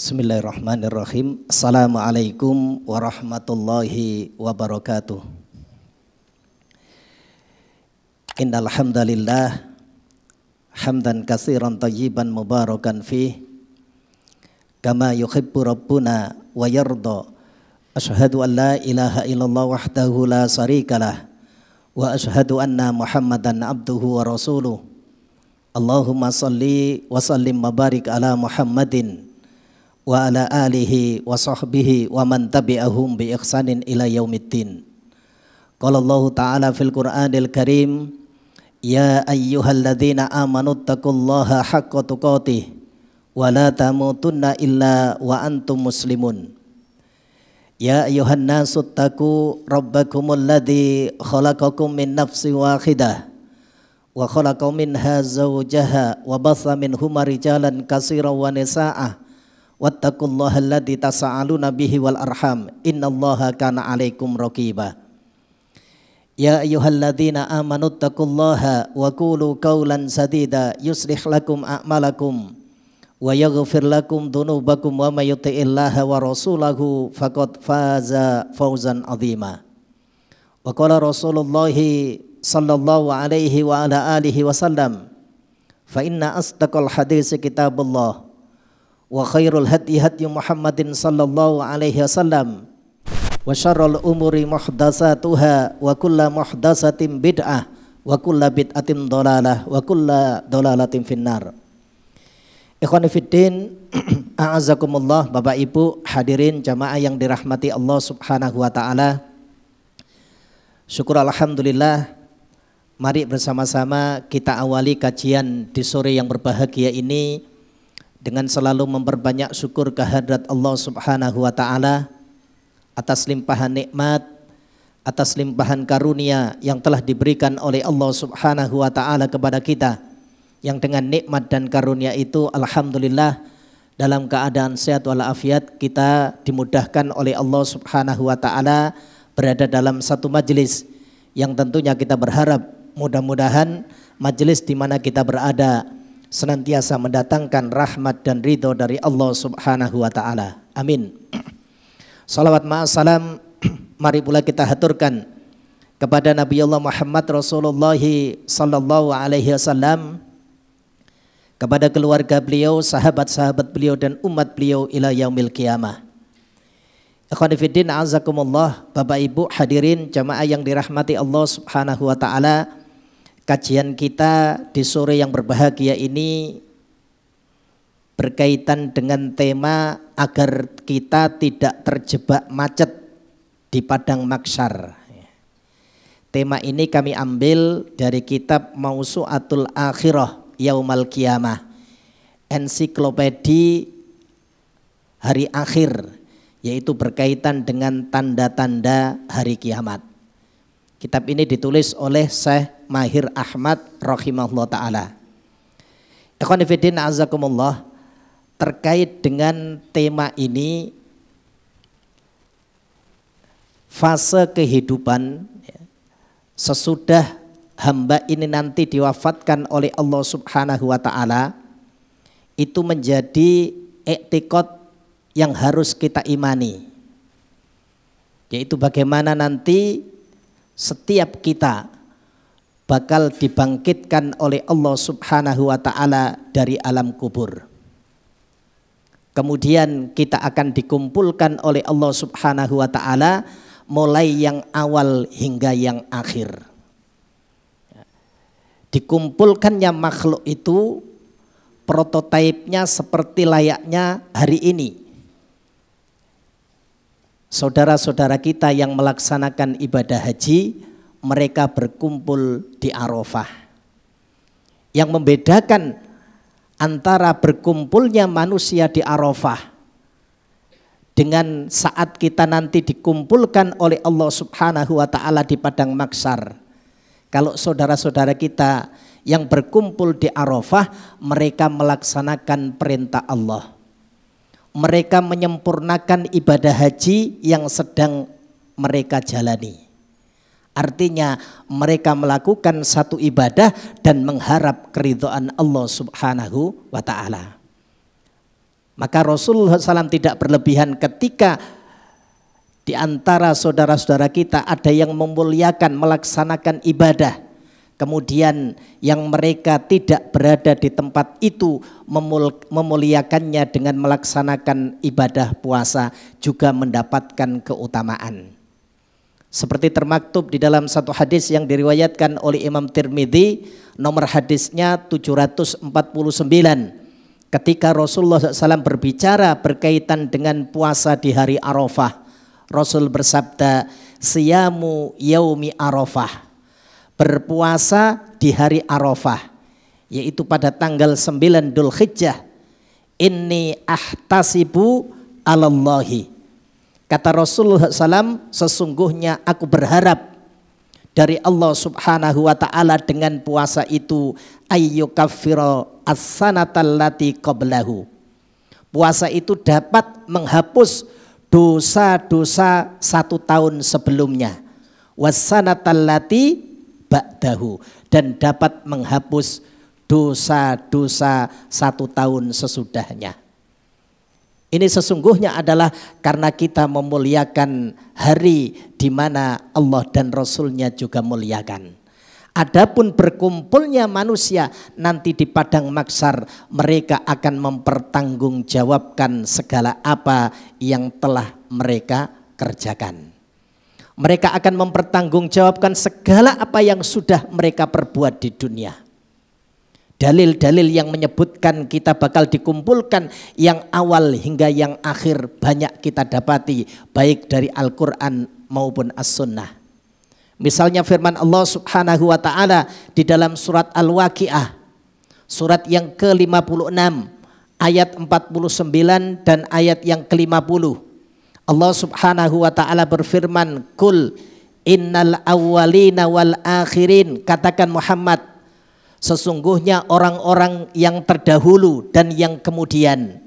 Bismillahirrahmanirrahim. Assalamualaikum warahmatullahi wabarakatuh. Innal hamdalillah hamdan katsiran thayyiban mubarakan fih kama yuhibbu rabbuna wa yarda. Asyhadu an la ilaha illallah wahdahu la syarikalah wa asyhadu anna Muhammadan abduhu wa rasuluh. Allahumma salli wa sallim wa barik ala Muhammadin wa ala alihi wa sahbihi wa man tabi'ahum bi ihsanin ila yaumiddin. Qala Allah Ta'ala fil Qur'anil Karim, ya ayyuhalladzina amanu taqullaha haqqa tuqatih wa la tamutunna illa wa antum muslimun. Ya ayyuhan nasu taqu rabbakumul ladzi khalaqakum min nafsin wahidah wa khalaqa minha zawjaha wa batha minhuma rijalan katsiran wa nisaa'a wattaqullaha alladzi tasaaluna bihi wal arham innallaha kana 'alaikum raqiba. Ya ayyuhalladzina amanu taqullaha wa qulu qawlan sadida yuslih lakum a'malakum wa yaghfir lakum dhunubakum wa may yuti'illaha wa rasulahu faqad faza fawzan 'azima. Wa qala Rasulullah sallallahu alaihi wa ala alihi wasallam, fa inna asdaqal hadits kitabullah wa khairul hadi hadi Muhammadin sallallahu alaihi wasallam wa syarrul umuri muhdatsatuha wa kullu muhdatsatin bid'ah wa kullu bid'atin dhalalah wa kullu dhalalatin finnar. Ikhwani fiddin, a'azakumullah, Bapak Ibu hadirin jamaah yang dirahmati Allah Subhanahu wa taala. Syukur alhamdulillah, mari bersama-sama kita awali kajian di sore yang berbahagia ini dengan selalu memperbanyak syukur kehadrat Allah Subhanahu wa taala atas limpahan nikmat, atas limpahan karunia yang telah diberikan oleh Allah Subhanahu wa taala kepada kita, yang dengan nikmat dan karunia itu alhamdulillah dalam keadaan sehat walafiat kita dimudahkan oleh Allah Subhanahu wa taala berada dalam satu majelis yang tentunya kita berharap mudah-mudahan majelis di mana kita berada senantiasa mendatangkan rahmat dan ridho dari Allah Subhanahu wa taala. Amin. Salawat ma'assalam mari pula kita haturkan kepada Nabi Allah Muhammad Rasulullah sallallahu alaihi wasallam, kepada keluarga beliau, sahabat-sahabat beliau dan umat beliau ila yaumil qiyamah. Ikhwani fiddin, a'azakumullah, Bapak Ibu hadirin jamaah yang dirahmati Allah Subhanahu wa taala. Kajian kita di sore yang berbahagia ini berkaitan dengan tema agar kita tidak terjebak macet di padang mahsyar. Tema ini kami ambil dari kitab Mausu'atul Akhirah Yaumal Qiyamah, ensiklopedi hari akhir, yaitu berkaitan dengan tanda-tanda hari kiamat. Kitab ini ditulis oleh Syekh Mahir Ahmad rahimahullah ta'ala. Ikhwan fillah azakumullah, terkait dengan tema ini, fase kehidupan sesudah hamba ini nanti diwafatkan oleh Allah Subhanahu wa ta'ala, itu menjadi i'tiqad yang harus kita imani, yaitu bagaimana nanti setiap kita bakal dibangkitkan oleh Allah Subhanahu wa ta'ala dari alam kubur. Kemudian kita akan dikumpulkan oleh Allah Subhanahu wa ta'ala mulai yang awal hingga yang akhir. Dikumpulkannya makhluk itu prototipenya seperti layaknya hari ini. Saudara-saudara kita yang melaksanakan ibadah haji, mereka berkumpul di Arafah. Yang membedakan antara berkumpulnya manusia di Arafah dengan saat kita nanti dikumpulkan oleh Allah Subhanahu wa ta'ala di padang mahsyar. Kalau saudara-saudara kita yang berkumpul di Arafah, mereka melaksanakan perintah Allah. Mereka menyempurnakan ibadah haji yang sedang mereka jalani. Artinya mereka melakukan satu ibadah dan mengharap keridhaan Allah Subhanahu wa ta'ala. Maka Rasulullah SAW tidak berlebihan ketika di antara saudara-saudara kita ada yang memuliakan, melaksanakan ibadah, kemudian yang mereka tidak berada di tempat itu memuliakannya dengan melaksanakan ibadah puasa juga mendapatkan keutamaan. Seperti termaktub di dalam satu hadis yang diriwayatkan oleh Imam Tirmidzi, nomor hadisnya 749, ketika Rasulullah SAW berbicara berkaitan dengan puasa di hari Arafah. Rasul bersabda, siyamu yaumi Arafah, berpuasa di hari Arafah, yaitu pada tanggal 9 Dzulhijjah. Inni ahtasibu alallahi, kata Rasulullah SAW, sesungguhnya aku berharap dari Allah Subhanahu wa ta'ala dengan puasa itu ayyukaffira as-sanatal lati qablahu. Puasa itu dapat menghapus dosa-dosa 1 tahun sebelumnya, was-sanatal lati ba'dahu, dan dapat menghapus dosa-dosa 1 tahun sesudahnya. Ini sesungguhnya adalah karena kita memuliakan hari di mana Allah dan Rasulnya juga muliakan. Adapun berkumpulnya manusia nanti di padang mahsyar, mereka akan mempertanggungjawabkan segala apa yang telah mereka kerjakan. Mereka akan mempertanggungjawabkan segala apa yang sudah mereka perbuat di dunia. Dalil-dalil yang menyebutkan kita bakal dikumpulkan yang awal hingga yang akhir banyak kita dapati, baik dari Al-Quran maupun As-Sunnah. Misalnya firman Allah Subhanahu wa ta'ala di dalam surat Al-Waqi'ah, surat yang ke-56 ayat 49 dan ayat yang ke-50. Allah Subhanahu wa ta'ala berfirman, Kul innal awwalina wal akhirin, katakan Muhammad, sesungguhnya orang-orang yang terdahulu dan yang kemudian,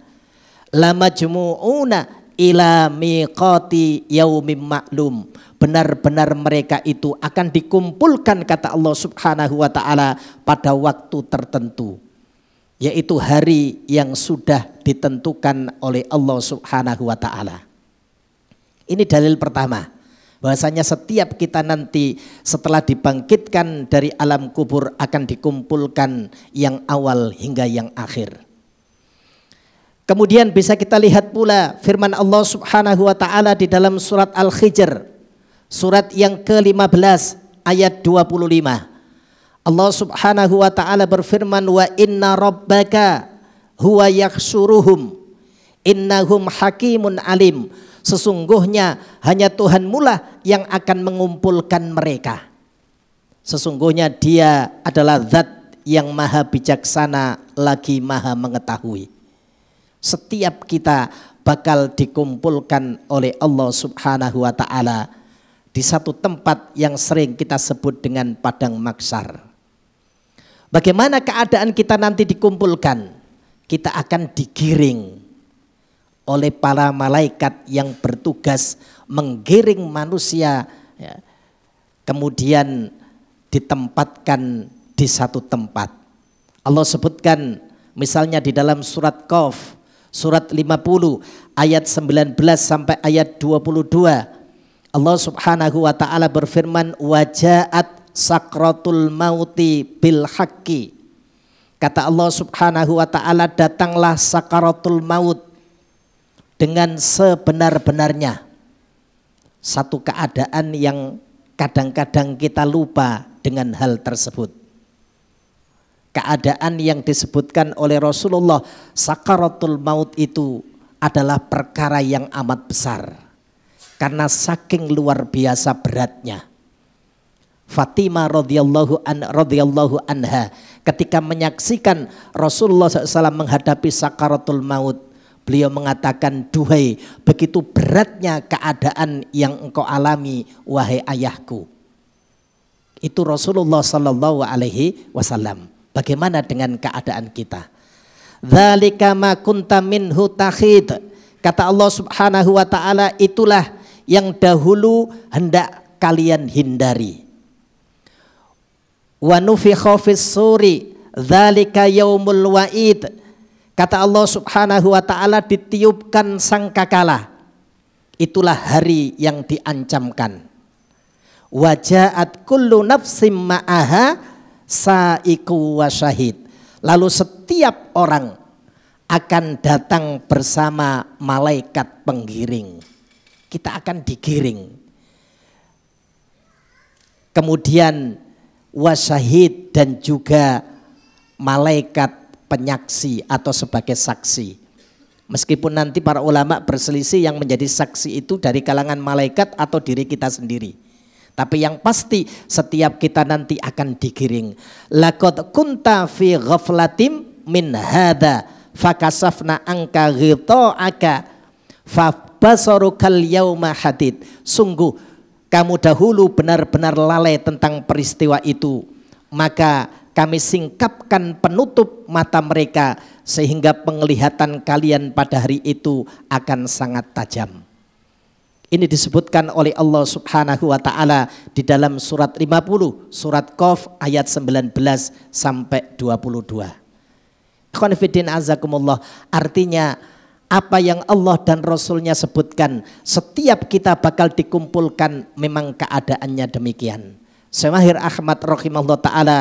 lamajmu'una ila miqati yaumim ma'lum, benar-benar mereka itu akan dikumpulkan, kata Allah Subhanahu wa ta'ala, pada waktu tertentu, yaitu hari yang sudah ditentukan oleh Allah Subhanahu wa ta'ala. Ini dalil pertama, bahwasanya setiap kita nanti setelah dibangkitkan dari alam kubur akan dikumpulkan yang awal hingga yang akhir. Kemudian bisa kita lihat pula firman Allah Subhanahu wa ta'ala di dalam surat Al-Hijr, surat yang ke-15 ayat 25. Allah Subhanahu wa ta'ala berfirman, wa inna rabbaka huwa yakhsuruhum innahum hakimun alim, sesungguhnya hanya Tuhanmu lah yang akan mengumpulkan mereka. Sesungguhnya Dia adalah zat yang maha bijaksana lagi maha mengetahui. Setiap kita bakal dikumpulkan oleh Allah Subhanahu wa ta'ala di satu tempat yang sering kita sebut dengan padang mahsyar. Bagaimana keadaan kita nanti dikumpulkan? Kita akan digiring oleh para malaikat yang bertugas menggiring manusia, ya, kemudian ditempatkan di satu tempat. Allah sebutkan misalnya di dalam surat Qaf, surat 50 ayat 19 sampai ayat 22. Allah Subhanahu wa ta'ala berfirman, wajaat sakratul mauti bil haqqi, kata Allah Subhanahu wa ta'ala, datanglah sakaratul maut dengan sebenar-benarnya. Satu keadaan yang kadang-kadang kita lupa dengan hal tersebut. Keadaan yang disebutkan oleh Rasulullah, sakaratul maut itu adalah perkara yang amat besar karena saking luar biasa beratnya. Fatimah radhiyallahu anha ketika menyaksikan Rasulullah SAW menghadapi sakaratul maut, beliau mengatakan, duhai, begitu beratnya keadaan yang engkau alami wahai ayahku. Itu Rasulullah sallallahu alaihi wasallam. Bagaimana dengan keadaan kita? Dzalika ma kunta minhu takhid, kata Allah Subhanahu wa ta'ala, itulah yang dahulu hendak kalian hindari. Wa nufikha fis suri dzalika yaumul wa'id, Kata Allah Subhanahu wa ta'ala, ditiupkan sangkakala. Itulah hari yang diancamkan. Wajaat kullu nafsim ma'aha sa'iku wa syahid. Lalu setiap orang akan datang bersama malaikat penggiring. Kita akan digiring. Kemudian wasyahid dan juga malaikat penyaksi atau sebagai saksi. Meskipun nanti para ulama berselisih yang menjadi saksi itu dari kalangan malaikat atau diri kita sendiri. Tapi yang pasti setiap kita nanti akan digiring. Laqad kunta fi ghaflatim min hadza fakasafna anka ghita'aka fabasarukal yauma hadid. Sungguh kamu dahulu benar-benar lalai tentang peristiwa itu, maka kami singkapkan penutup mata mereka sehingga penglihatan kalian pada hari itu akan sangat tajam. Ini disebutkan oleh Allah Subhanahu wa ta'ala di dalam surat 50, surat Qaf ayat 19 sampai 22. Khonifidin azakumullah, artinya apa yang Allah dan Rasulnya sebutkan, setiap kita bakal dikumpulkan, memang keadaannya demikian. Syekh Mahir Ahmad rahimahullah ta'ala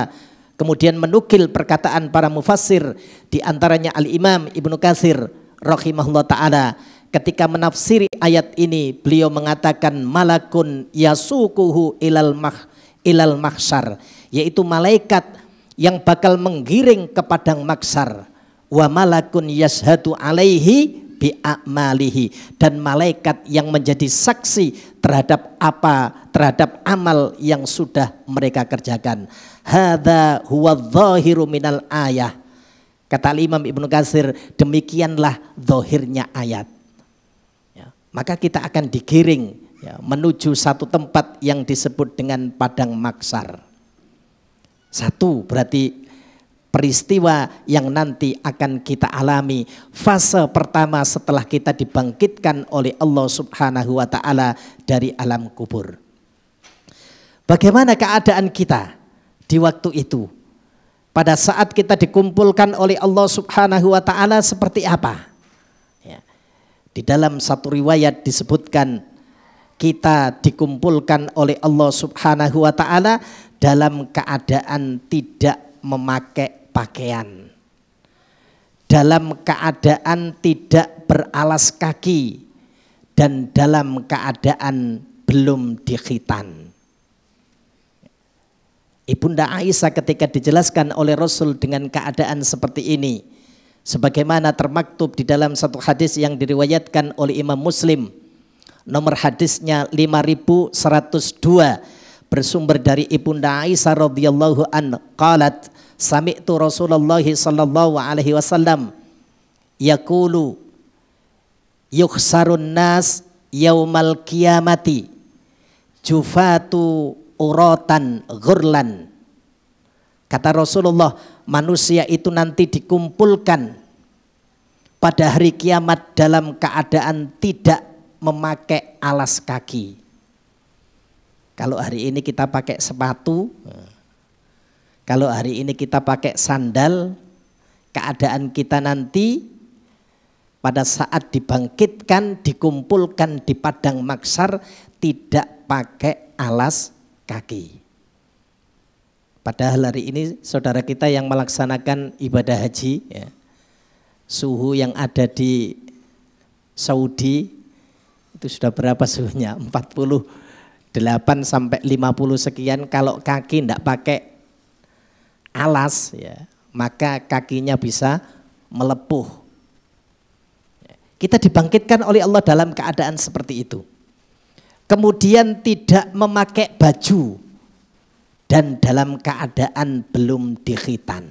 kemudian menukil perkataan para mufassir, di antaranya Al-Imam Ibnu Katsir rahimahullah ta'ala. Ketika menafsiri ayat ini, beliau mengatakan malakun yasukuhu ilal mahsyar, yaitu malaikat yang bakal menggiring ke padang mahsyar. Wa malakun yashhadu alaihi bi'amalihi, dan malaikat yang menjadi saksi terhadap amal yang sudah mereka kerjakan. Hadza huwa dhahiru minal ayah. Kata Imam Ibnu Katsir, demikianlah zahirnya ayat. Ya, maka kita akan digiring ya, menuju satu tempat yang disebut dengan padang mahsyar. Satu berarti peristiwa yang nanti akan kita alami, fase pertama setelah kita dibangkitkan oleh Allah Subhanahu wa ta'ala dari alam kubur. Bagaimana keadaan kita di waktu itu? Pada saat kita dikumpulkan oleh Allah Subhanahu wa ta'ala seperti apa? Ya. Di dalam satu riwayat disebutkan kita dikumpulkan oleh Allah Subhanahu wa ta'ala dalam keadaan tidak memakai pakaian, dalam keadaan tidak beralas kaki, dan dalam keadaan belum dikhitan. Ibunda Aisyah ketika dijelaskan oleh Rasul dengan keadaan seperti ini, sebagaimana termaktub di dalam satu hadis yang diriwayatkan oleh Imam Muslim, nomor hadisnya 5102, bersumber dari Ibunda Aisyah radhiyallahu anha, qalat sami'tu Rasulullah sallallahu alaihi wasallam yaqulu yukhsarun nas yaumal qiyamati jufatu uratan ghurlan. Kata Rasulullah, manusia itu nanti dikumpulkan pada hari kiamat dalam keadaan tidak memakai alas kaki. Kalau hari ini kita pakai sepatu, kalau hari ini kita pakai sandal, keadaan kita nanti pada saat dibangkitkan, dikumpulkan di padang mahsyar tidak pakai alas kaki. Padahal hari ini saudara kita yang melaksanakan ibadah haji, ya, suhu yang ada di Saudi itu sudah berapa suhunya? 48 sampai 50 sekian. Kalau kaki tidak pakai alas, ya, maka kakinya bisa melepuh. Kita dibangkitkan oleh Allah dalam keadaan seperti itu. Kemudian tidak memakai baju dan dalam keadaan belum dikhitan.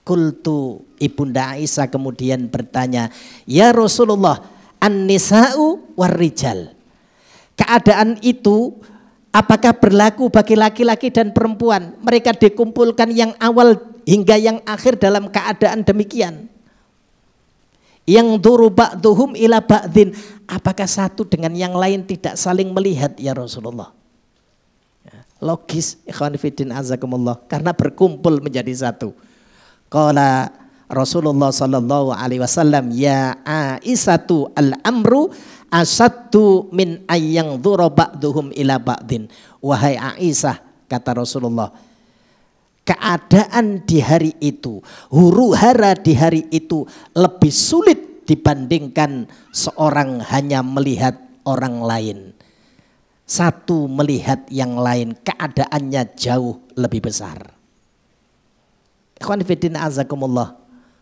Qultu, Ibunda Aisyah kemudian bertanya, ya Rasulullah, an-nisa'u war-rijal. Keadaan itu apakah berlaku bagi laki-laki dan perempuan? Mereka dikumpulkan yang awal hingga yang akhir dalam keadaan demikian. Yang duru ba'duhum ila ba'din, apakah satu dengan yang lain tidak saling melihat ya Rasulullah? Logis, ikhwan fillah azakumullah, karena berkumpul menjadi satu. Qala Rasulullah sallallahu alaihi wasallam, ya Aisyatu al-amru asaddu min ayyang dzura ba'duhum ila ba'din. Wahai Aisyah, kata Rasulullah, keadaan di hari itu, huru hara di hari itu lebih sulit dibandingkan seorang hanya melihat orang lain. Satu melihat yang lain, keadaannya jauh lebih besar. Ikhwan fillah azakumullah.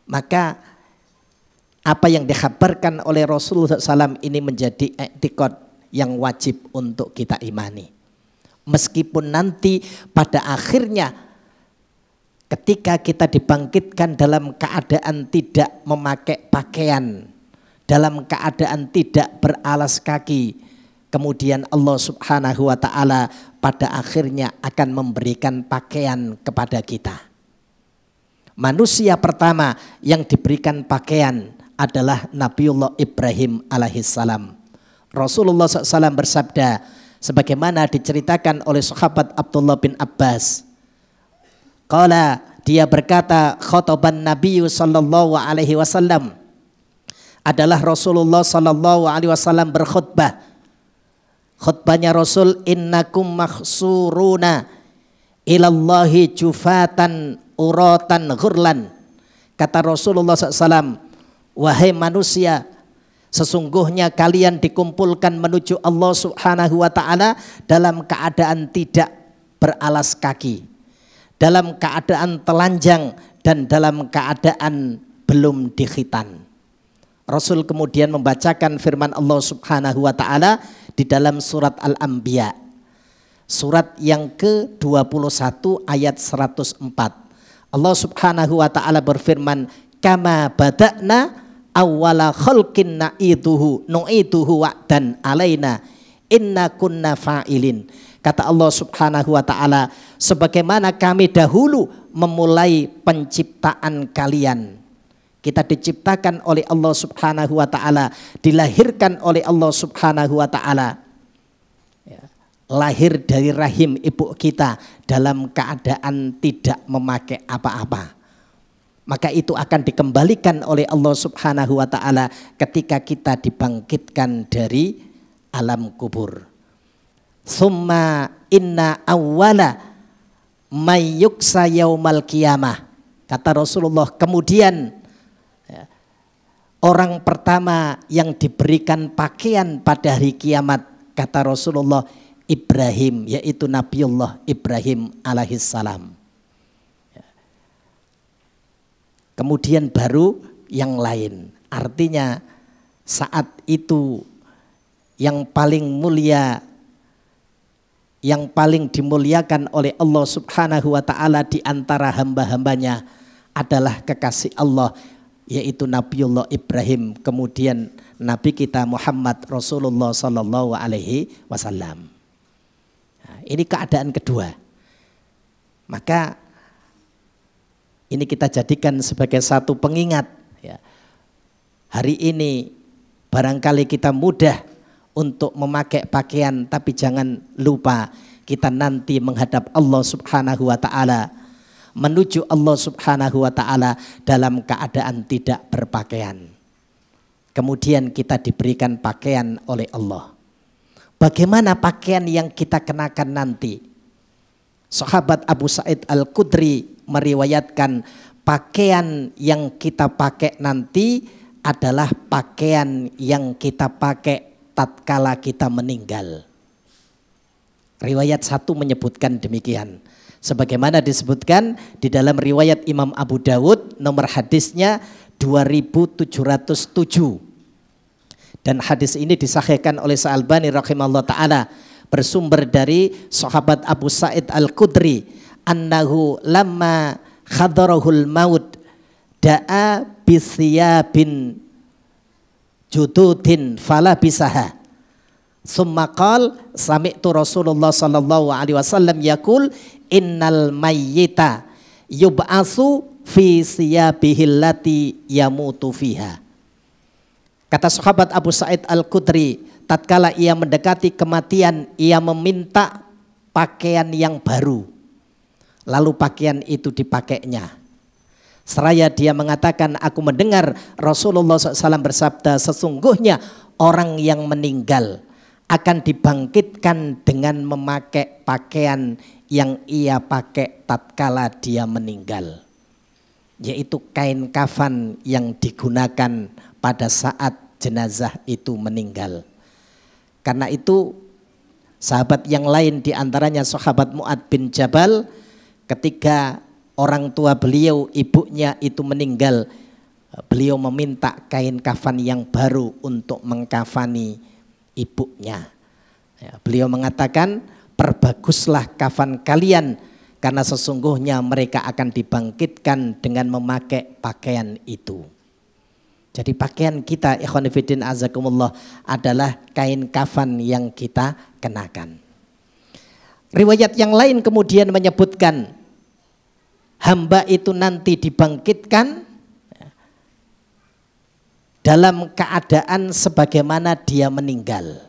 Maka apa yang dikhabarkan oleh Rasulullah SAW ini menjadi i'tiqad yang wajib untuk kita imani. Meskipun nanti pada akhirnya ketika kita dibangkitkan dalam keadaan tidak memakai pakaian, dalam keadaan tidak beralas kaki, kemudian Allah Subhanahu wa ta'ala pada akhirnya akan memberikan pakaian kepada kita. Manusia pertama yang diberikan pakaian adalah Nabiullah Ibrahim alaihissalam. Rasulullah SAW bersabda, sebagaimana diceritakan oleh sahabat Abdullah bin Abbas. Qala, dia berkata, khotoban Nabi sallallahu alaihi wasallam, adalah Rasulullah sallallahu alaihi wasallam berkhutbah. Khutbahnya Rasul, innakum makhsuruna ilallahi jufatan uratan ghurlan. Kata Rasulullah SAW, wahai manusia, sesungguhnya kalian dikumpulkan menuju Allah Subhanahu wa ta'ala dalam keadaan tidak beralas kaki, dalam keadaan telanjang, dan dalam keadaan belum dikhitan. Rasul kemudian membacakan firman Allah Subhanahu wa ta'ala di dalam surat Al-Anbiya, surat yang ke-21 ayat 104. Allah Subhanahu wa ta'ala berfirman, kama bada'na awwala khalqin nu'iduhu wa'dan alaina inna kunna fa'ilin. Kata Allah Subhanahu wa ta'ala, sebagaimana kami dahulu memulai penciptaan kalian. Kita diciptakan oleh Allah Subhanahu wa ta'ala, dilahirkan oleh Allah Subhanahu wa ta'ala, lahir dari rahim ibu kita dalam keadaan tidak memakai apa-apa. Maka itu akan dikembalikan oleh Allah Subhanahu wa ta'ala ketika kita dibangkitkan dari alam kubur. Summa inna awwala mayyuksa yaumal qiyamah. Kata Rasulullah, kemudian orang pertama yang diberikan pakaian pada hari kiamat, kata Rasulullah, Ibrahim, yaitu Nabiullah Ibrahim alaihissalam. Kemudian baru yang lain. Artinya saat itu yang paling mulia, yang paling dimuliakan oleh Allah Subhanahu wa ta'ala di antara hamba-hambanya adalah kekasih Allah, yaitu Nabiullah Ibrahim, kemudian Nabi kita Muhammad Rasulullah sallallahu alaihi wasallam. Ini keadaan kedua. Maka ini kita jadikan sebagai satu pengingat. Ya. Hari ini barangkali kita mudah untuk memakai pakaian, tapi jangan lupa kita nanti menghadap Allah Subhanahu wa ta'ala, menuju Allah Subhanahu wa ta'ala dalam keadaan tidak berpakaian. Kemudian kita diberikan pakaian oleh Allah. Bagaimana pakaian yang kita kenakan nanti? Sahabat Abu Sa'id Al-Khudri meriwayatkan pakaian yang kita pakai nanti adalah pakaian yang kita pakai tatkala kita meninggal. Riwayat satu menyebutkan demikian. Sebagaimana disebutkan di dalam riwayat Imam Abu Dawud, nomor hadisnya 2707. Dan hadis ini disahihkan oleh Sa'albani rahimahullah ta'ala, bersumber dari sahabat Abu Sa'id Al-Khudri, annahu lamma khadarahul maut da'a bisiyabin jududin fala bisaha. Summa qal sami'tu Rasulullah sallallahu alaihi wasallam yaqul innal mayyita yub'asu fi siyabihil lati yamutu fiha. Kata sahabat Abu Sa'id Al-Khudri, tatkala ia mendekati kematian, ia meminta pakaian yang baru. Lalu pakaian itu dipakainya. Seraya dia mengatakan, aku mendengar Rasulullah SAW bersabda, sesungguhnya orang yang meninggal akan dibangkitkan dengan memakai pakaian yang ia pakai tatkala dia meninggal, yaitu kain kafan yang digunakan pada saat jenazah itu meninggal. Karena itu sahabat yang lain diantaranya sahabat Mu'adz bin Jabal, ketika orang tua beliau, ibunya itu meninggal, beliau meminta kain kafan yang baru untuk mengkafani ibunya. Beliau mengatakan, perbaguslah kafan kalian karena sesungguhnya mereka akan dibangkitkan dengan memakai pakaian itu. Jadi pakaian kita, ikhwan fillah azakumullah, adalah kain kafan yang kita kenakan. Riwayat yang lain kemudian menyebutkan, hamba itu nanti dibangkitkan dalam keadaan sebagaimana dia meninggal.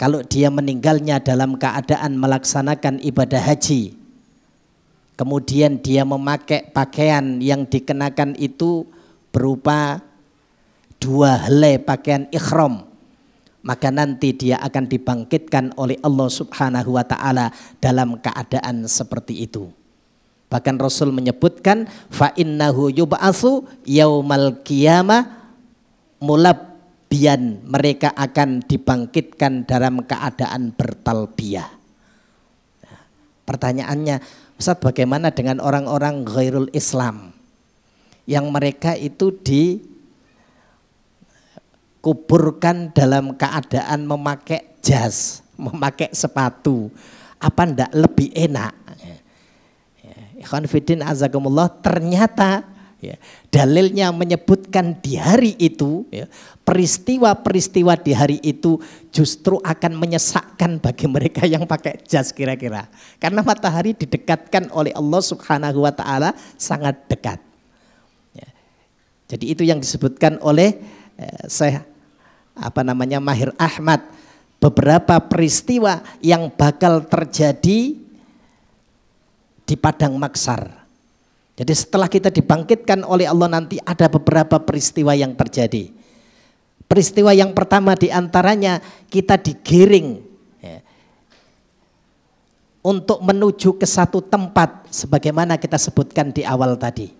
Kalau dia meninggalnya dalam keadaan melaksanakan ibadah haji, kemudian dia memakai pakaian yang dikenakan itu berupa 2 helai pakaian ikhram, maka nanti dia akan dibangkitkan oleh Allah Subhanahu wa ta'ala dalam keadaan seperti itu. Bahkan Rasul menyebutkan, fa innahu yub'atsu yaumal qiyamah mulabbiyan, mereka akan dibangkitkan dalam keadaan bertalbiyah. Nah, pertanyaannya, Ustaz, bagaimana dengan orang-orang ghairul Islam yang mereka itu dikuburkan dalam keadaan memakai jas, memakai sepatu? Apa ndak lebih enak? Ikhwan fillah azakumullah, ternyata dalilnya menyebutkan di hari itu, peristiwa-peristiwa di hari itu justru akan menyesakkan bagi mereka yang pakai jas kira-kira. Karena matahari didekatkan oleh Allah Subhanahu wa ta'ala sangat dekat. Jadi itu yang disebutkan oleh Syekh Mahir Ahmad, beberapa peristiwa yang bakal terjadi di padang mahsyar. Jadi setelah kita dibangkitkan oleh Allah nanti ada beberapa peristiwa yang terjadi. Peristiwa yang pertama diantaranya kita digiring untuk menuju ke satu tempat sebagaimana kita sebutkan di awal tadi.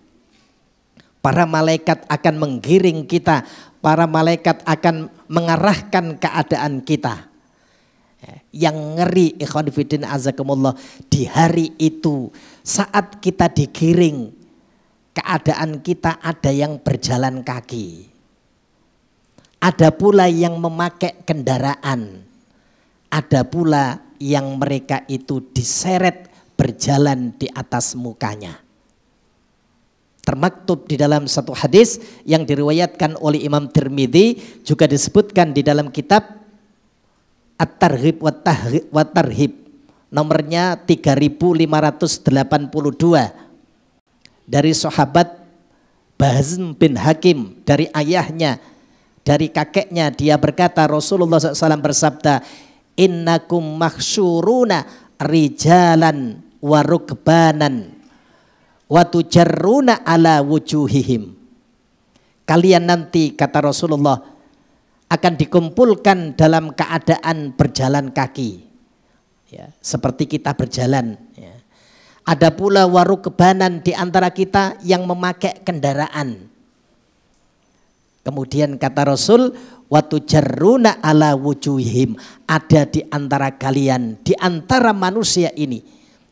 Para malaikat akan menggiring kita, para malaikat akan mengarahkan keadaan kita. Yang ngeri ikhwan fillah azakumullah, di hari itu saat kita digiring, keadaan kita ada yang berjalan kaki, ada pula yang memakai kendaraan, ada pula yang mereka itu diseret berjalan di atas mukanya. Termaktub di dalam satu hadis yang diriwayatkan oleh Imam Tirmidzi, juga disebutkan di dalam kitab At-Targhib wa Tarhib, nomornya 3582, dari sahabat Bahzm bin Hakim, dari ayahnya, dari kakeknya, dia berkata, Rasulullah SAW bersabda, innakum mahsyuruna rijalan wa rukbanan wa tujarruna ala wujuhihim. Kalian nanti, kata Rasulullah, akan dikumpulkan dalam keadaan berjalan kaki, seperti kita berjalan. Ada pula warukbanan di antara kita yang memakai kendaraan. Kemudian kata Rasul, watujarruna ala wujuhim, ada di antara kalian, di antara manusia ini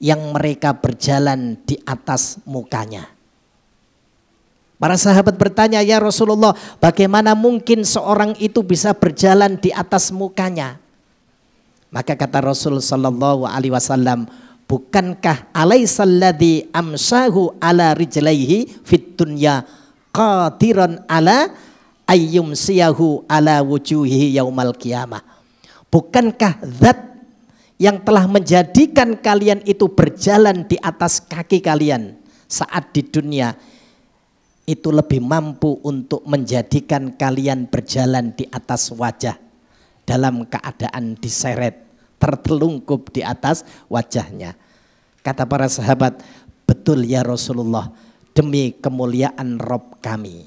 yang mereka berjalan di atas mukanya. Para sahabat bertanya, ya Rasulullah, bagaimana mungkin seorang itu bisa berjalan di atas mukanya? Maka kata Rasul sallallahu alaihi wasallam, bukankah alaisalladzi amsahu ala rijlaihi fit dunya qadiran ala ayyumsiyahu ala wujuhihi yaumal qiyamah? Bukankah zat yang telah menjadikan kalian itu berjalan di atas kaki kalian saat di dunia itu lebih mampu untuk menjadikan kalian berjalan di atas wajah dalam keadaan diseret, tertelungkup di atas wajahnya. Kata para sahabat, betul ya Rasulullah, demi kemuliaan Rob kami.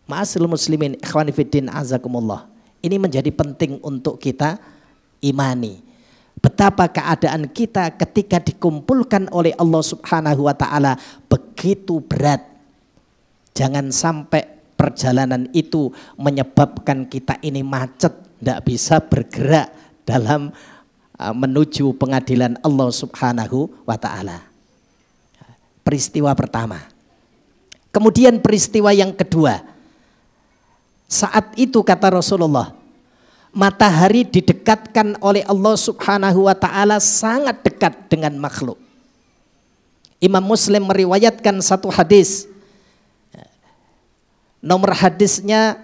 Ma'asyiral muslimin, ikhwani fiddin, azakumullah. Ini menjadi penting untuk kita imani. Betapa keadaan kita ketika dikumpulkan oleh Allah Subhanahu wa ta'ala begitu berat. Jangan sampai perjalanan itu menyebabkan kita ini macet, tidak bisa bergerak dalam menuju pengadilan Allah Subhanahu wa ta'ala. Peristiwa pertama. Kemudian peristiwa yang kedua. Saat itu kata Rasulullah, matahari didekatkan oleh Allah Subhanahu wa ta'ala sangat dekat dengan makhluk. Imam Muslim meriwayatkan satu hadis. Nomor hadisnya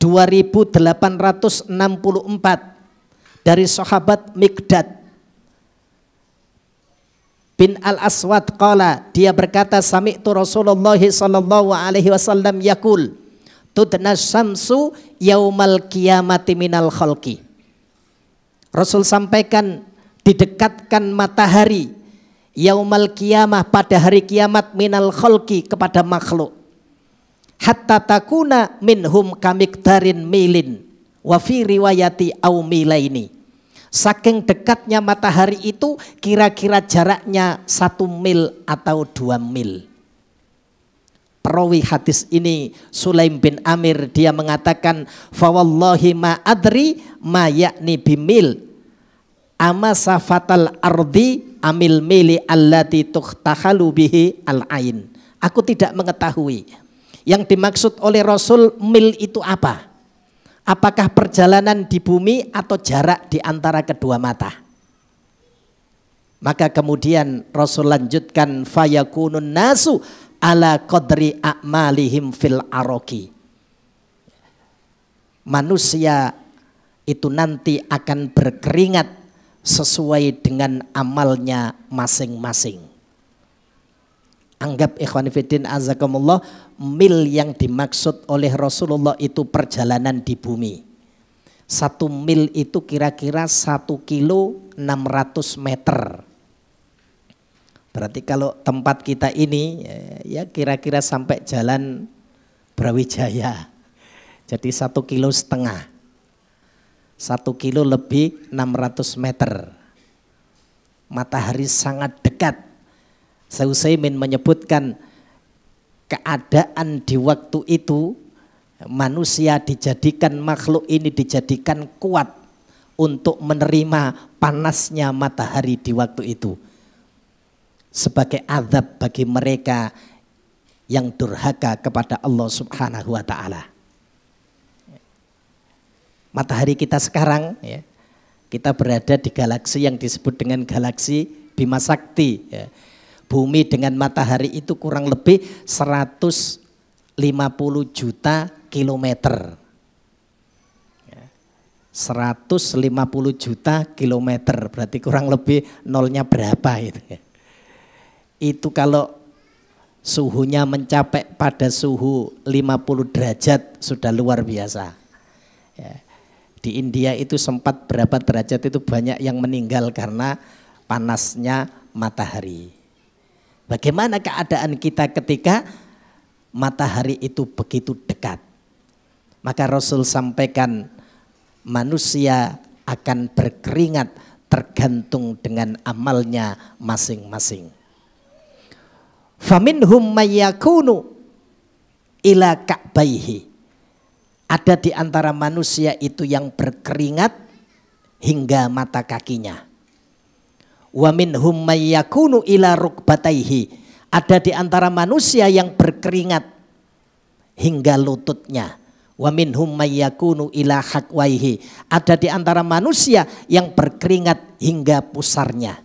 2864 dari sahabat Miqdad bin Al-Aswad qala, dia berkata, sami'tu Rasulullah sallallahu alaihi wasallam yaqul, tudna syamsu yaumal qiyamati minal khalqi. Rasul sampaikan, didekatkan matahari yaumal qiyamah, pada hari kiamat, minal khalqi, kepada makhluk. Hatta takuna minhum kamikdarin milin wa fi riwayati au milaini. Saking dekatnya matahari itu kira-kira jaraknya 1 mil atau 2 mil. Perawi hadis ini Sulaim bin Amir, dia mengatakan, fawallahi ma adri ma yakni bimil ama safatal ardi amil mili allati tukhtahalu bihi al-ain. Aku tidak mengetahui yang dimaksud oleh Rasul mil itu apa. Apakah perjalanan di bumi atau jarak di antara kedua mata. Maka kemudian Rasul lanjutkan, fayakunun nasu ala qadri a'malihim fil aroki. Manusia itu nanti akan berkeringat sesuai dengan amalnya masing-masing. Anggap ikhwan fillah azakumullah, mil yang dimaksud oleh Rasulullah itu perjalanan di bumi. 1 mil itu kira-kira 1 kilo 600 meter. Berarti kalau tempat kita ini ya kira-kira sampai jalan Brawijaya. Jadi 1,5 kilo. 1 kilo lebih 600 meter. Matahari sangat dekat. Syekh Utsaimin menyebutkan keadaan di waktu itu manusia dijadikan, makhluk ini dijadikan kuat untuk menerima panasnya matahari di waktu itu. Sebagai azab bagi mereka yang durhaka kepada Allah Subhanahu wa ta'ala. Matahari kita sekarang ya, kita berada di galaksi yang disebut dengan galaksi Bima Sakti ya. Bumi dengan matahari itu kurang lebih 150 juta kilometer. 150 juta kilometer, berarti kurang lebih nolnya berapa itu ya. Itu kalau suhunya mencapai pada suhu 50 derajat sudah luar biasa ya. Di India itu sempat berapa derajat itu banyak yang meninggal karena panasnya matahari. Bagaimana keadaan kita ketika matahari itu begitu dekat? Maka Rasul sampaikan, manusia akan berkeringat tergantung dengan amalnya masing-masing. Faminhum mayyakunu ila ka'baihi. Ada di antara manusia itu yang berkeringat hingga mata kakinya. Wa minhum mayyakunu ila rukbataihi. Ada di antara manusia yang berkeringat hingga lututnya. Wa minhum mayyakunu ila hakwaihi. Ada di antara manusia yang berkeringat hingga pusarnya.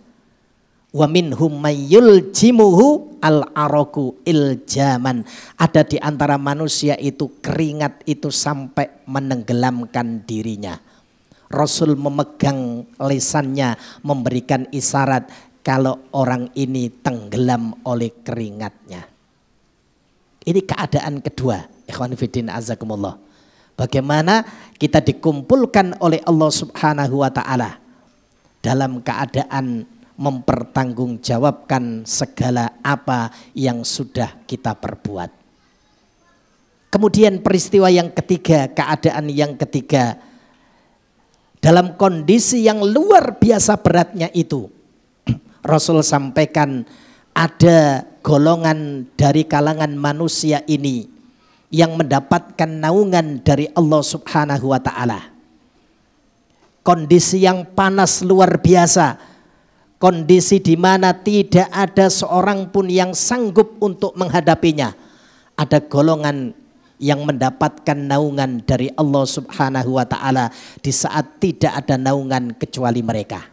Wa minhum mayyuljimuhu al-araku iljaman. Ada di antara manusia itu keringat itu sampai menenggelamkan dirinya. Rasul memegang lisannya, memberikan isyarat kalau orang ini tenggelam oleh keringatnya. Ini keadaan kedua, ikhwan fillah azakumullah. Bagaimana kita dikumpulkan oleh Allah Subhanahu wa ta'ala dalam keadaan mempertanggungjawabkan segala apa yang sudah kita perbuat. Kemudian peristiwa yang ketiga, keadaan yang ketiga, dalam kondisi yang luar biasa beratnya itu, Rasul sampaikan ada golongan dari kalangan manusia ini yang mendapatkan naungan dari Allah Subhanahu wa ta'ala. Kondisi yang panas luar biasa, kondisi di mana tidak ada seorang pun yang sanggup untuk menghadapinya. Ada golongan yang mendapatkan naungan dari Allah Subhanahu wa ta'ala di saat tidak ada naungan kecuali mereka.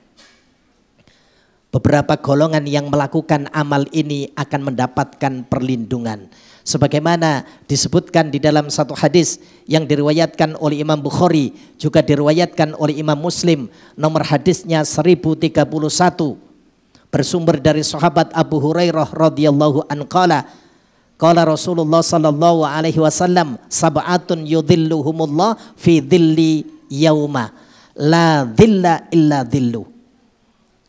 Beberapa golongan yang melakukan amal ini akan mendapatkan perlindungan. Sebagaimana disebutkan di dalam satu hadis yang diriwayatkan oleh Imam Bukhari, juga diriwayatkan oleh Imam Muslim, nomor hadisnya 1031, bersumber dari sahabat Abu Hurairah radhiyallahu anhu qala Rasulullah sallallahu alaihi wasallam, sab'atun yudhilluhumullah fi dhilli yauma la dhilla illa dhillu.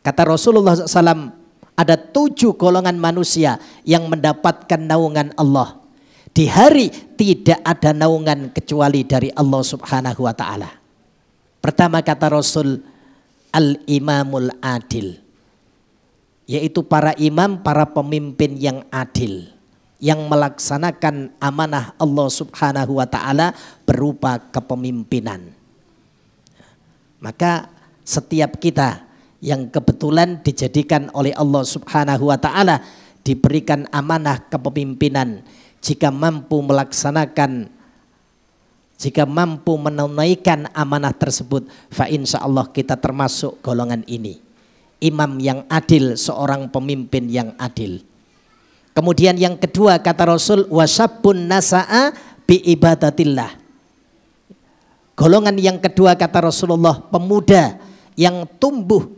Kata Rasulullah SAW, ada 7 golongan manusia yang mendapatkan naungan Allah. Di hari tidak ada naungan kecuali dari Allah Subhanahu wa ta'ala. Pertama kata Rasul, al-imamul adil. Yaitu para imam, para pemimpin yang adil. Yang melaksanakan amanah Allah Subhanahu wa ta'ala berupa kepemimpinan. Maka setiap kita yang kebetulan dijadikan oleh Allah Subhanahu wa ta'ala diberikan amanah kepemimpinan, jika mampu melaksanakan, jika mampu menunaikan amanah tersebut, fa insyaallah kita termasuk golongan ini. Imam yang adil, seorang pemimpin yang adil. Kemudian yang kedua kata Rasul, wasyabun nasa'a bi ibadatillah. Golongan yang kedua kata Rasulullah, pemuda yang tumbuh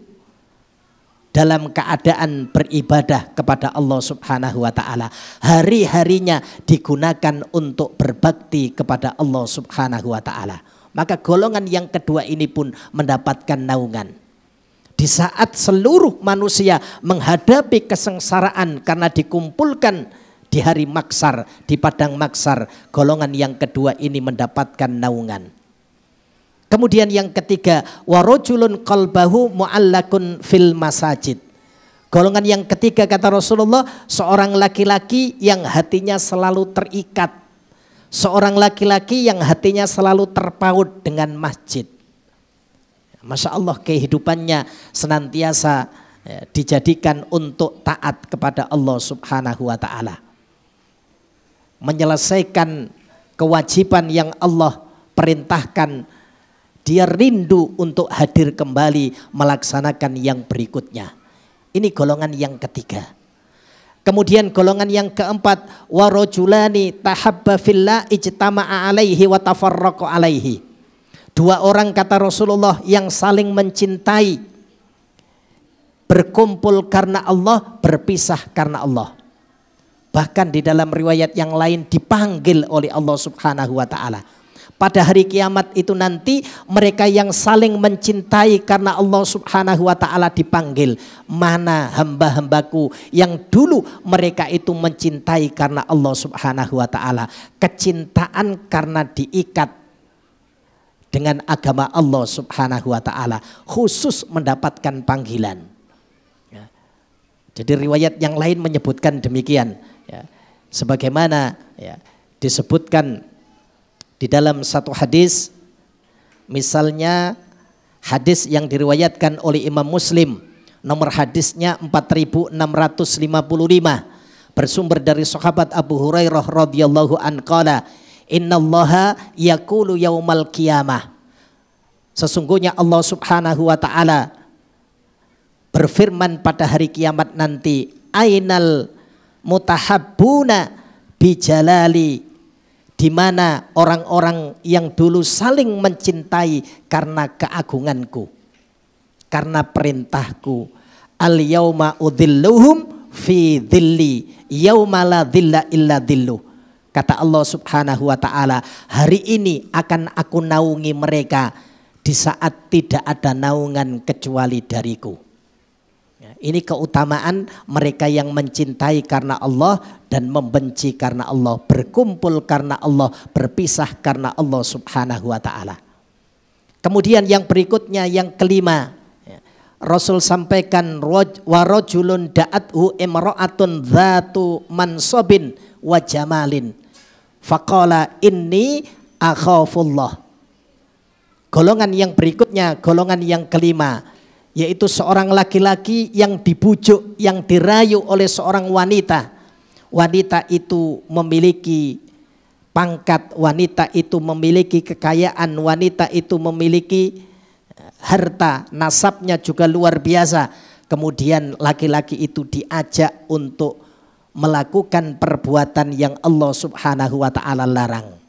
dalam keadaan beribadah kepada Allah Subhanahu wa ta'ala. Hari-harinya digunakan untuk berbakti kepada Allah Subhanahu wa ta'ala. Maka golongan yang kedua ini pun mendapatkan naungan. Di saat seluruh manusia menghadapi kesengsaraan karena dikumpulkan di hari maksar, di padang maksar, golongan yang kedua ini mendapatkan naungan. Kemudian yang ketiga, warajulun qalbahu mu'allakun fil masajid. Golongan yang ketiga kata Rasulullah, seorang laki-laki yang hatinya selalu terikat. Seorang laki-laki yang hatinya selalu terpaut dengan masjid. Masya Allah, kehidupannya senantiasa dijadikan untuk taat kepada Allah Subhanahu wa ta'ala. Menyelesaikan kewajiban yang Allah perintahkan, dia rindu untuk hadir kembali melaksanakan yang berikutnya. Ini golongan yang ketiga. Kemudian golongan yang keempat, warajulani tahabba fillah ijtama'a alaihi wa tafarraqa alaihi. 2 orang kata Rasulullah yang saling mencintai, berkumpul karena Allah, berpisah karena Allah. Bahkan di dalam riwayat yang lain dipanggil oleh Allah Subhanahu wa ta'ala. Pada hari kiamat itu nanti mereka yang saling mencintai karena Allah Subhanahu wa ta'ala dipanggil. Mana hamba-hambaku yang dulu mereka itu mencintai karena Allah Subhanahu wa ta'ala. Kecintaan karena diikat dengan agama Allah Subhanahu wa ta'ala, khusus mendapatkan panggilan. Ya. Jadi riwayat yang lain menyebutkan demikian. Ya. Sebagaimana disebutkan di dalam satu hadis, misalnya hadis yang diriwayatkan oleh Imam Muslim, nomor hadisnya 4655, bersumber dari sahabat Abu Hurairah radhiyallahu anhu qala, innallaha yaqulu yaumal qiyamah. Sesungguhnya Allah Subhanahu wa ta'ala berfirman pada hari kiamat nanti, ainal mutahabbuna bijalali, di mana orang-orang yang dulu saling mencintai karena keagunganku, karena perintahku. Al yauma udhilluhum fi dhilli yauma la dhilla illa dhillu. Kata Allah Subhanahu wa ta'ala, hari ini akan aku naungi mereka di saat tidak ada naungan kecuali dariku. Ini keutamaan mereka yang mencintai karena Allah dan membenci karena Allah, berkumpul karena Allah, berpisah karena Allah Subhanahu wa ta'ala. Kemudian yang berikutnya, yang kelima, Rasul sampaikan, wa rajulun da'athu imra'atun dzatu mansabin wa jamalin faqala inni akhafullah. Golongan yang berikutnya, golongan yang kelima, yaitu seorang laki-laki yang dibujuk, yang dirayu oleh seorang wanita. Wanita itu memiliki pangkat, wanita itu memiliki kekayaan, wanita itu memiliki harta, nasabnya juga luar biasa. Kemudian laki-laki itu diajak untuk melakukan perbuatan yang Allah Subhanahu wa ta'ala larang.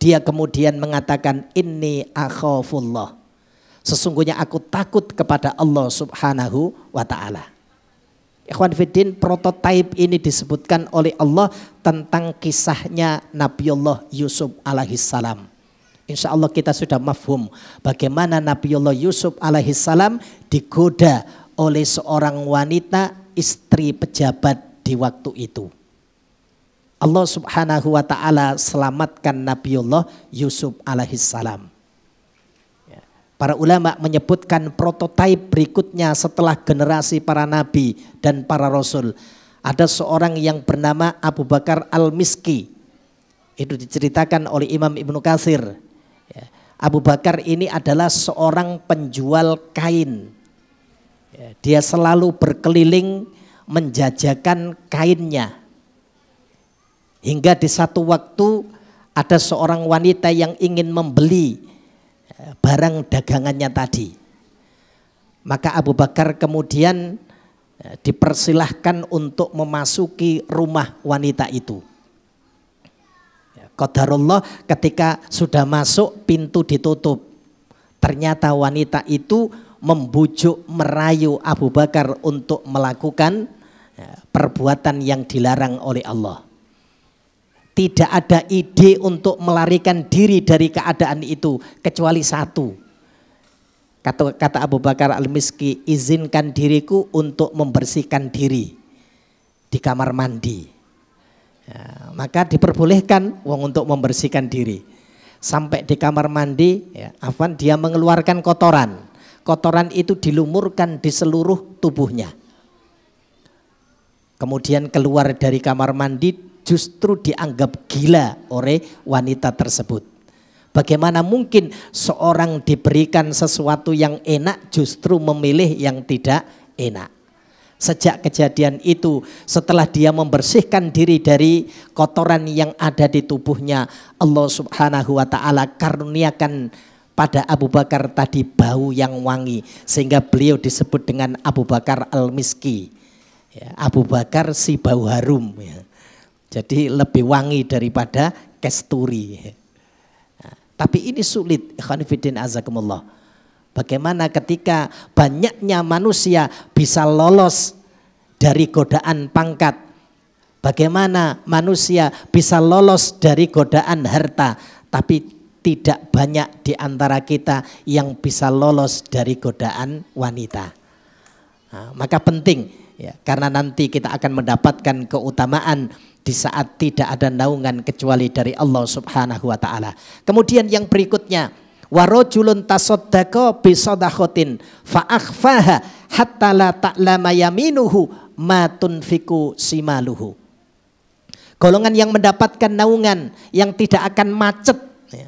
Dia kemudian mengatakan, inni akhafullah. Sesungguhnya aku takut kepada Allah Subhanahu wa ta'ala. Ikhwan fiddin, prototipe ini disebutkan oleh Allah tentang kisahnya Nabiullah Yusuf alaihissalam. Insya Allah kita sudah mafhum bagaimana Nabiullah Yusuf alaihissalam digoda oleh seorang wanita, istri pejabat di waktu itu. Allah Subhanahu wa ta'ala selamatkan Nabiullah Yusuf alaihissalam. Para ulama menyebutkan prototipe berikutnya setelah generasi para nabi dan para rasul. Ada seorang yang bernama Abu Bakar Al-Miski. Itu diceritakan oleh Imam Ibnu Katsir. Abu Bakar ini adalah seorang penjual kain. Dia selalu berkeliling menjajakan kainnya. Hingga di satu waktu ada seorang wanita yang ingin membeli barang dagangannya tadi. Maka Abu Bakar kemudian dipersilahkan untuk memasuki rumah wanita itu. Qadarullah, ketika sudah masuk pintu ditutup. Ternyata wanita itu membujuk, merayu Abu Bakar untuk melakukan perbuatan yang dilarang oleh Allah. Tidak ada ide untuk melarikan diri dari keadaan itu kecuali satu. Kata Abu Bakar Al-Miski, izinkan diriku untuk membersihkan diri di kamar mandi. Ya, maka diperbolehkan untuk membersihkan diri. Sampai di kamar mandi, ya, Afwan, dia mengeluarkan kotoran. Kotoran itu dilumurkan di seluruh tubuhnya. Kemudian keluar dari kamar mandi, justru dianggap gila oleh wanita tersebut. Bagaimana mungkin seorang diberikan sesuatu yang enak justru memilih yang tidak enak. Sejak kejadian itu, setelah dia membersihkan diri dari kotoran yang ada di tubuhnya, Allah Subhanahu wa ta'ala karuniakan pada Abu Bakar tadi bau yang wangi, sehingga beliau disebut dengan Abu Bakar Al-Miski. Ya, Abu Bakar si bau harum, ya. Jadi lebih wangi daripada kasturi. Nah, tapi ini sulit, ikhwan fillah azakumullah. Bagaimana ketika banyaknya manusia bisa lolos dari godaan pangkat? Bagaimana manusia bisa lolos dari godaan harta? Tapi tidak banyak di antara kita yang bisa lolos dari godaan wanita. Nah, maka penting, ya, karena nanti kita akan mendapatkan keutamaan di saat tidak ada naungan kecuali dari Allah Subhanahu wa ta'ala. Kemudian yang berikutnya, wa rajulun tasaddaqa bi shadaqatin fa akhfaha hatta la ta'lama yaminuhu ma tunfiqu simaluhu. Golongan yang mendapatkan naungan yang tidak akan macet, ya,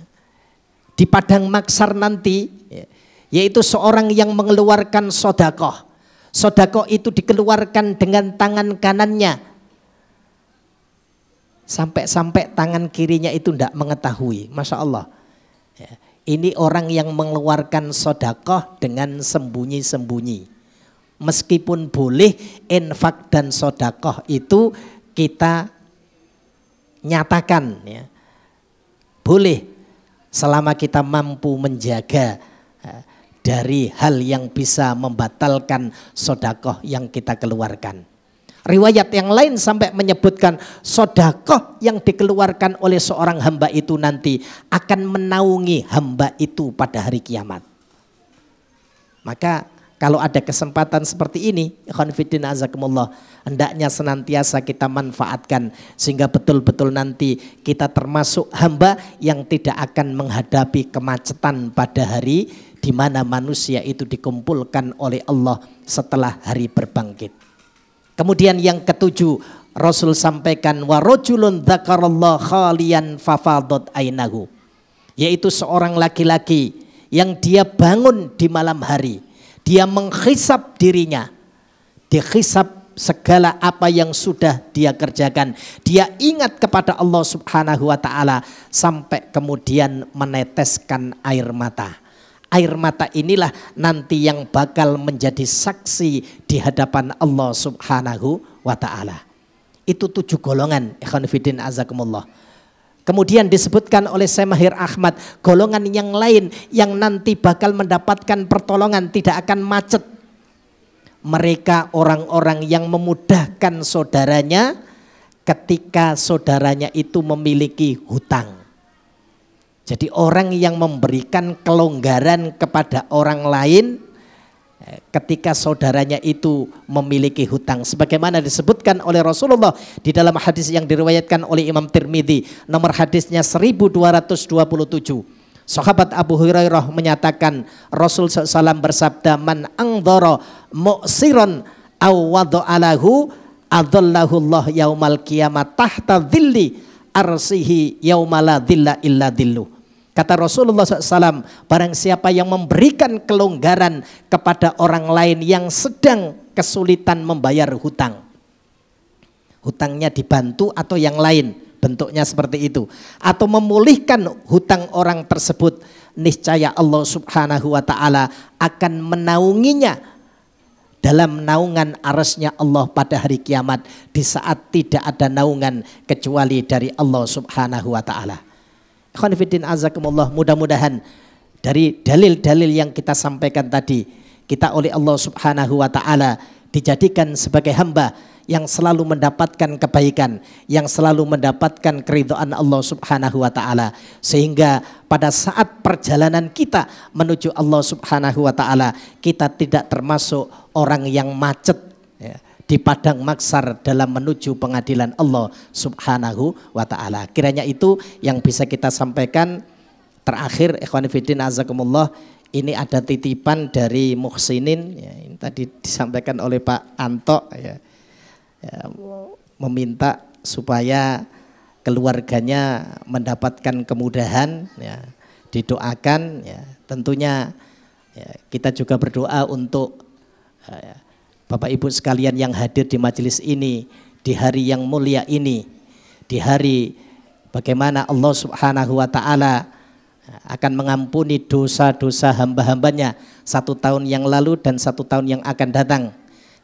di padang mahsyar nanti, ya, yaitu seorang yang mengeluarkan sedekah. Sedekah itu dikeluarkan dengan tangan kanannya. Sampai-sampai tangan kirinya itu tidak mengetahui. Masya Allah. Ya, ini orang yang mengeluarkan sedekah dengan sembunyi-sembunyi. Meskipun boleh infak dan sedekah itu kita nyatakan, ya, boleh selama kita mampu menjaga dari hal yang bisa membatalkan sedekah yang kita keluarkan. Riwayat yang lain sampai menyebutkan sedekah yang dikeluarkan oleh seorang hamba itu nanti akan menaungi hamba itu pada hari kiamat. Maka kalau ada kesempatan seperti ini, ikhwan fillah azakumullah, hendaknya senantiasa kita manfaatkan sehingga betul-betul nanti kita termasuk hamba yang tidak akan menghadapi kemacetan pada hari di mana manusia itu dikumpulkan oleh Allah setelah hari berbangkit. Kemudian yang ketujuh, Rasul sampaikan wa rajulun dzakarallah khalian fafadat ainahu, yaitu seorang laki-laki yang dia bangun di malam hari, dia menghisap dirinya, dihisap segala apa yang sudah dia kerjakan, dia ingat kepada Allah Subhanahu wa taala sampai kemudian meneteskan air mata. Air mata inilah nanti yang bakal menjadi saksi di hadapan Allah Subhanahu wa taala. Itu 7 golongan, ikhwan fillah azakumullah. Kemudian disebutkan oleh Syekh Mahir Ahmad golongan yang lain yang nanti bakal mendapatkan pertolongan, tidak akan macet. Mereka orang-orang yang memudahkan saudaranya ketika saudaranya itu memiliki hutang. Jadi orang yang memberikan kelonggaran kepada orang lain ketika saudaranya itu memiliki hutang, sebagaimana disebutkan oleh Rasulullah di dalam hadis yang diriwayatkan oleh Imam Tirmidzi, nomor hadisnya 1227. Sahabat Abu Hurairah menyatakan Rasul SAW bersabda, man angdara mu'siron aw wada'alahu adallahu Allah yaumal qiyamah tahta dhilli arsihi yaumala dhilla illa dhilluh. Kata Rasulullah SAW, barang siapa yang memberikan kelonggaran kepada orang lain yang sedang kesulitan membayar hutang, hutangnya dibantu atau yang lain, bentuknya seperti itu, atau memulihkan hutang orang tersebut, niscaya Allah Subhanahu wa taala akan menaunginya dalam naungan arasnya Allah pada hari kiamat, di saat tidak ada naungan kecuali dari Allah Subhanahu wa taala. Khonifidin azakumullah, mudah-mudahan dari dalil-dalil yang kita sampaikan tadi, kita oleh Allah Subhanahu wa taala dijadikan sebagai hamba yang selalu mendapatkan kebaikan, yang selalu mendapatkan keridhaan Allah Subhanahu wa taala, sehingga pada saat perjalanan kita menuju Allah Subhanahu wa taala, kita tidak termasuk orang yang macet ya, di padang mahsyar dalam menuju pengadilan Allah Subhanahu wa taala. Kiranya itu yang bisa kita sampaikan. Terakhir, ikhwan fillah azakumullah, ini ada titipan dari Muhsinin ya, ini tadi disampaikan oleh Pak Anto ya, meminta supaya keluarganya mendapatkan kemudahan ya, didoakan ya. Tentunya ya, kita juga berdoa untuk Bapak Ibu sekalian yang hadir di majelis ini, di hari yang mulia ini, di hari bagaimana Allah Subhanahu wa taala akan mengampuni dosa-dosa hamba-hambanya 1 tahun yang lalu dan 1 tahun yang akan datang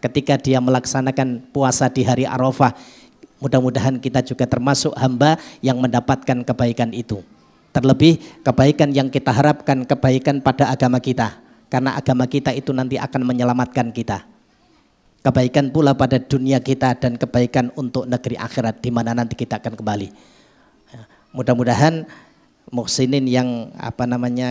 ketika dia melaksanakan puasa di hari Arafah. Mudah-mudahan kita juga termasuk hamba yang mendapatkan kebaikan itu. Terlebih kebaikan yang kita harapkan, kebaikan pada agama kita, karena agama kita itu nanti akan menyelamatkan kita. Kebaikan pula pada dunia kita dan kebaikan untuk negeri akhirat di mana nanti kita akan kembali. Mudah-mudahan Muhsinin yang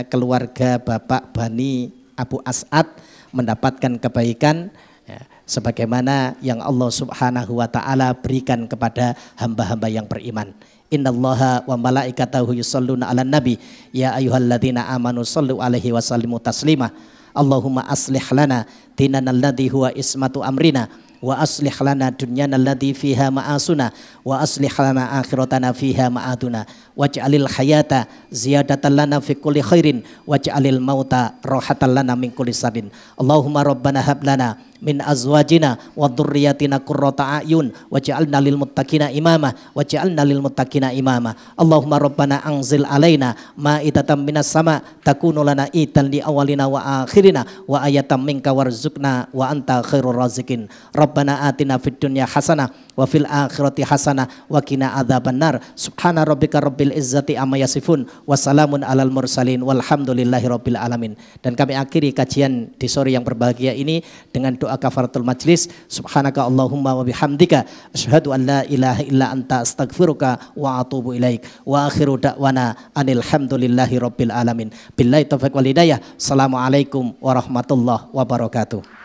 keluarga Bapak Bani Abu As'ad mendapatkan kebaikan ya, sebagaimana yang Allah Subhanahu wa taala berikan kepada hamba-hamba yang beriman. Innallaha wa malaikatahu yusholluna 'alan nabi ya ayyuhalladzina amanu shollu 'alaihi wa sallimu taslima. Allahumma aslih lana dinana alladhi huwa ismatu amrina wa aslih lana dunyana alladhi fiha ma'asuna wa aslih lana akhiratana fiha ma'aduna waj'alil hayata ziyadatan lana fi kulli khairin waj'alil mauta rahatan lana min kulli syarrin. Allahumma rabbana hab lana min azwajina wa dhurriyyatina qurrata a'yun waj'alna lil muttaqina imama waj'alna lil muttaqina imama. Allahumma rabbana anzil alaina ma'idatan minas sama takunu lana itan li awalina wa akhirina wa ayatan minka warzuqna wa anta khairur raziqin. Rabbana atina fid dunya hasanah wa fil akhirati hasanah wa qina adzabannar. Subhana rabbika rabbil izzati amma yasifun wa salamun alal mursalin walhamdulillahi rabbil alamin. Dan kami akhiri kajian di sore yang berbahagia ini dengan doa kafaratul majlis. Subhanaka Allahumma wa bihamdika asyhadu an la ilaha illa anta astaghfiruka wa atubu ilaik. Wa akhiru da'wana anil hamdulillahi rabbil alamin. Billahi taufiq wal hidayah. Assalamualaikum warahmatullahi wabarakatuh.